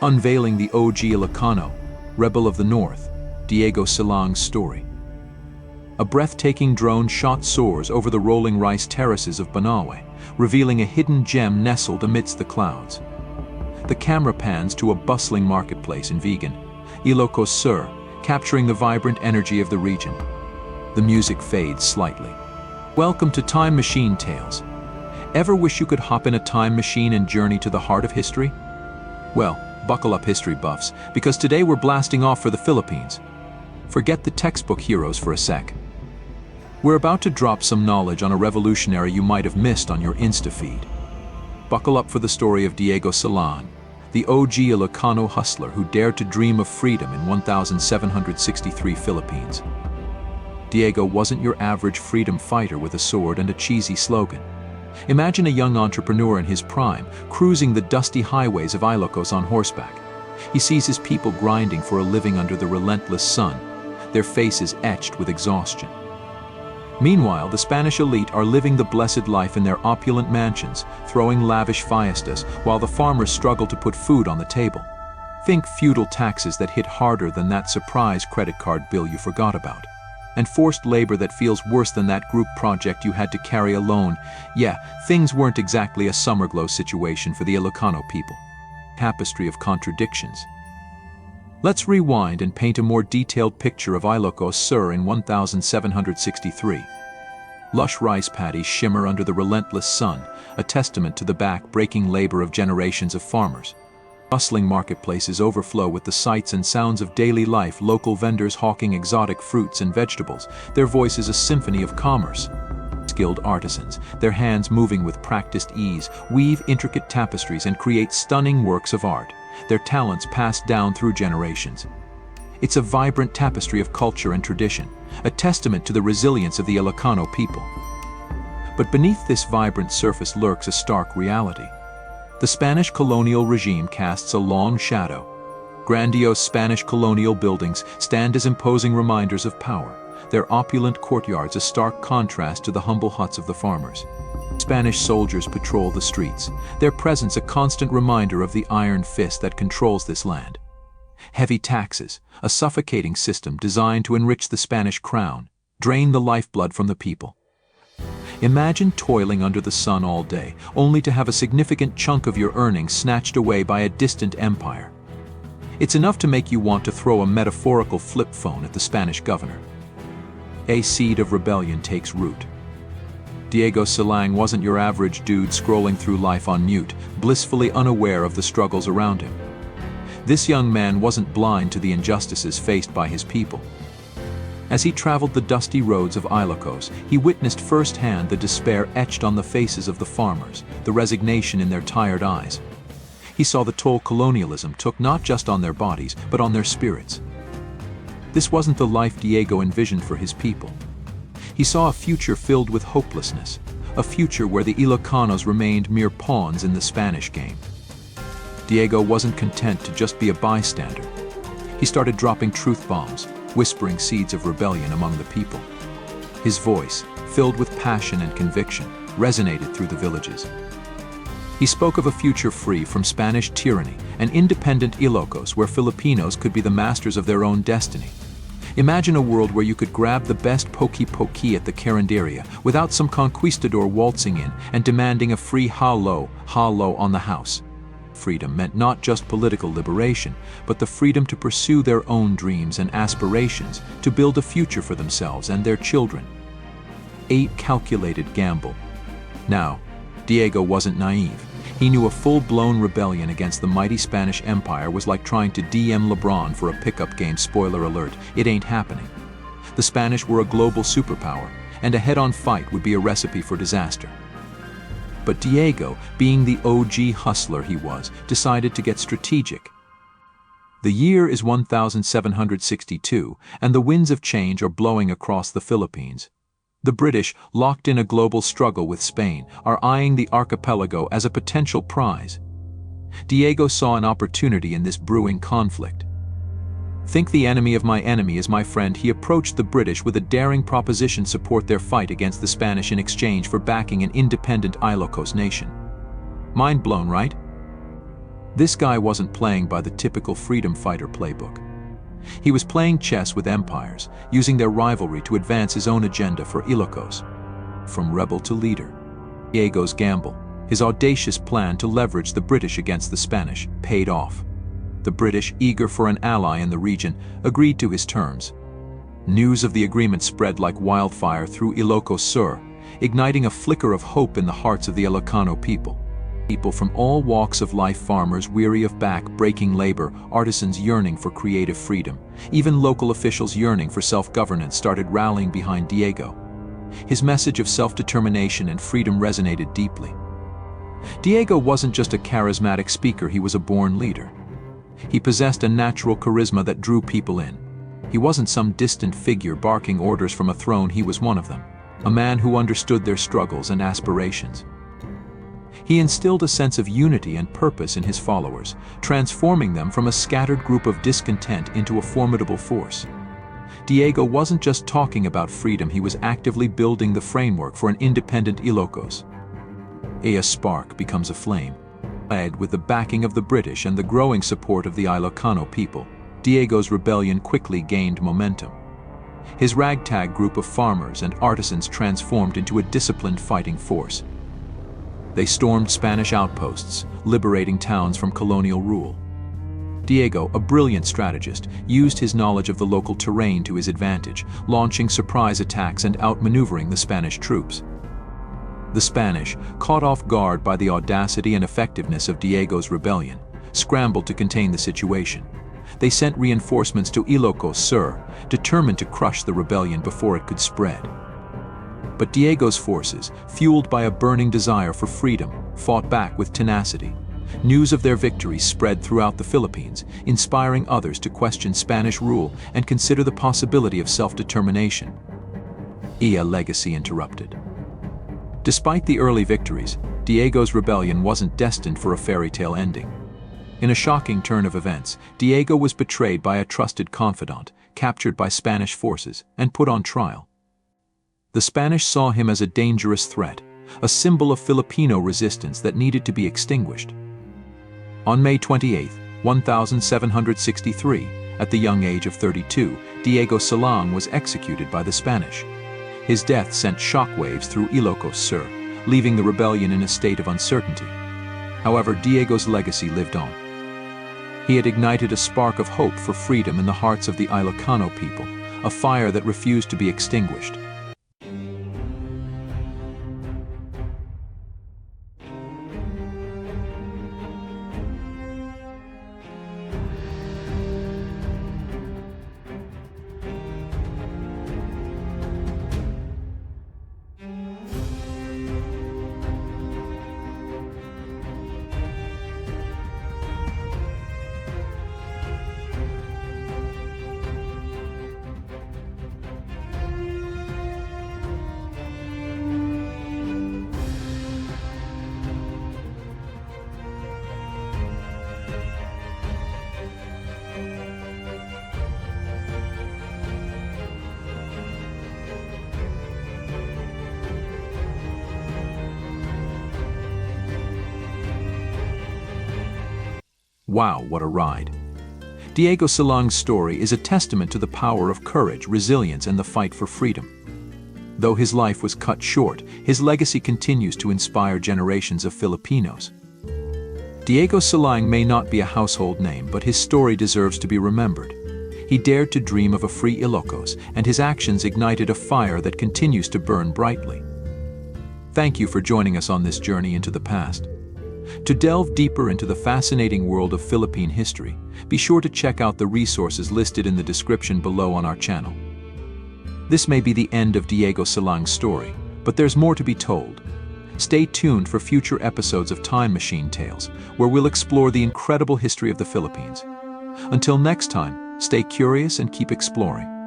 unveiling the OG Ilocano, rebel of the North, Diego Silang's story. A breathtaking drone shot soars over the rolling rice terraces of Banawe, revealing a hidden gem nestled amidst the clouds. The camera pans to a bustling marketplace in Vigan, Ilocos Sur, capturing the vibrant energy of the region. The music fades slightly. Welcome to Time Machine Tales. Ever wish you could hop in a time machine and journey to the heart of history? Well, buckle up history buffs, because today we're blasting off for the Philippines. Forget the textbook heroes for a sec. We're about to drop some knowledge on a revolutionary you might have missed on your Insta feed. Buckle up for the story of Diego Silang, the OG Ilocano hustler who dared to dream of freedom in 1763 Philippines. Diego wasn't your average freedom fighter with a sword and a cheesy slogan. Imagine a young entrepreneur in his prime, cruising the dusty highways of Ilocos on horseback. He sees his people grinding for a living under the relentless sun, their faces etched with exhaustion. Meanwhile, the Spanish elite are living the blessed life in their opulent mansions, throwing lavish fiestas, while the farmers struggle to put food on the table. Think feudal taxes that hit harder than that surprise credit card bill you forgot about. And forced labor that feels worse than that group project you had to carry alone. Yeah, things weren't exactly a summer glow situation for the Ilocano people. Tapestry of contradictions. Let's rewind and paint a more detailed picture of Ilocos Sur in 1763. Lush rice paddies shimmer under the relentless sun, a testament to the back-breaking labor of generations of farmers. Bustling marketplaces overflow with the sights and sounds of daily life, local vendors hawking exotic fruits and vegetables, their voices a symphony of commerce. Skilled artisans, their hands moving with practiced ease, weave intricate tapestries and create stunning works of art, their talents passed down through generations. It's a vibrant tapestry of culture and tradition, a testament to the resilience of the Ilocano people. But beneath this vibrant surface lurks a stark reality. The Spanish colonial regime casts a long shadow. Grandiose Spanish colonial buildings stand as imposing reminders of power, their opulent courtyards a stark contrast to the humble huts of the farmers. Spanish soldiers patrol the streets, their presence a constant reminder of the iron fist that controls this land. Heavy taxes, a suffocating system designed to enrich the Spanish crown, drain the lifeblood from the people. Imagine toiling under the sun all day, only to have a significant chunk of your earnings snatched away by a distant empire. It's enough to make you want to throw a metaphorical flip phone at the Spanish governor. A seed of rebellion takes root. Diego Silang wasn't your average dude scrolling through life on mute, blissfully unaware of the struggles around him. This young man wasn't blind to the injustices faced by his people. As he traveled the dusty roads of Ilocos, he witnessed firsthand the despair etched on the faces of the farmers, the resignation in their tired eyes. He saw the toll colonialism took not just on their bodies, but on their spirits. This wasn't the life Diego envisioned for his people. He saw a future filled with hopelessness, a future where the Ilocanos remained mere pawns in the Spanish game. Diego wasn't content to just be a bystander. He started dropping truth bombs, whispering seeds of rebellion among the people. His voice, filled with passion and conviction, resonated through the villages. He spoke of a future free from Spanish tyranny, an independent Ilocos where Filipinos could be the masters of their own destiny. Imagine a world where you could grab the best poki-poki at the Carinderia without some conquistador waltzing in and demanding a free halo on the house. Freedom meant not just political liberation, but the freedom to pursue their own dreams and aspirations, to build a future for themselves and their children. A calculated gamble. Now, Diego wasn't naive. He knew a full-blown rebellion against the mighty Spanish Empire was like trying to DM LeBron for a pickup game. Spoiler alert, it ain't happening. The Spanish were a global superpower, and a head-on fight would be a recipe for disaster. But Diego, being the OG hustler he was, decided to get strategic. The year is 1762, and the winds of change are blowing across the Philippines. The British, locked in a global struggle with Spain, are eyeing the archipelago as a potential prize. Diego saw an opportunity in this brewing conflict. Think the enemy of my enemy is my friend. He approached the British with a daring proposition to support their fight against the Spanish in exchange for backing an independent Ilocos nation. Mind blown, right? This guy wasn't playing by the typical freedom fighter playbook. He was playing chess with empires, using their rivalry to advance his own agenda for Ilocos. From rebel to leader, Diego's gamble, his audacious plan to leverage the British against the Spanish, paid off. The British, eager for an ally in the region, agreed to his terms. News of the agreement spread like wildfire through Ilocos Sur, igniting a flicker of hope in the hearts of the Ilocano people. People from all walks of life, farmers weary of back-breaking labor, artisans yearning for creative freedom, even local officials yearning for self-governance started rallying behind Diego. His message of self-determination and freedom resonated deeply. Diego wasn't just a charismatic speaker, he was a born leader. He possessed a natural charisma that drew people in. He wasn't some distant figure barking orders from a throne, he was one of them, a man who understood their struggles and aspirations. He instilled a sense of unity and purpose in his followers, transforming them from a scattered group of discontent into a formidable force. Diego wasn't just talking about freedom, he was actively building the framework for an independent Ilocos. A spark becomes a flame. Led with the backing of the British and the growing support of the Ilocano people, Diego's rebellion quickly gained momentum. His ragtag group of farmers and artisans transformed into a disciplined fighting force. They stormed Spanish outposts, liberating towns from colonial rule. Diego, a brilliant strategist, used his knowledge of the local terrain to his advantage, launching surprise attacks and outmaneuvering the Spanish troops. The Spanish, caught off guard by the audacity and effectiveness of Diego's rebellion, scrambled to contain the situation. They sent reinforcements to Ilocos Sur, determined to crush the rebellion before it could spread. But Diego's forces, fueled by a burning desire for freedom, fought back with tenacity. News of their victory spread throughout the Philippines, inspiring others to question Spanish rule and consider the possibility of self-determination. A legacy interrupted. Despite the early victories, Diego's rebellion wasn't destined for a fairy tale ending. In a shocking turn of events, Diego was betrayed by a trusted confidant, captured by Spanish forces, and put on trial. The Spanish saw him as a dangerous threat, a symbol of Filipino resistance that needed to be extinguished. On May 28, 1763, at the young age of 32, Diego Silang was executed by the Spanish. His death sent shockwaves through Ilocos Sur, leaving the rebellion in a state of uncertainty. However, Diego's legacy lived on. He had ignited a spark of hope for freedom in the hearts of the Ilocano people, a fire that refused to be extinguished. Wow, what a ride! Diego Silang's story is a testament to the power of courage, resilience, and the fight for freedom. Though his life was cut short, his legacy continues to inspire generations of Filipinos. Diego Silang may not be a household name, but his story deserves to be remembered. He dared to dream of a free Ilocos, and his actions ignited a fire that continues to burn brightly. Thank you for joining us on this journey into the past. To delve deeper into the fascinating world of Philippine history, be sure to check out the resources listed in the description below on our channel. This may be the end of Diego Silang's story, but there's more to be told. Stay tuned for future episodes of Time Machine Tales, where we'll explore the incredible history of the Philippines. Until next time, stay curious and keep exploring.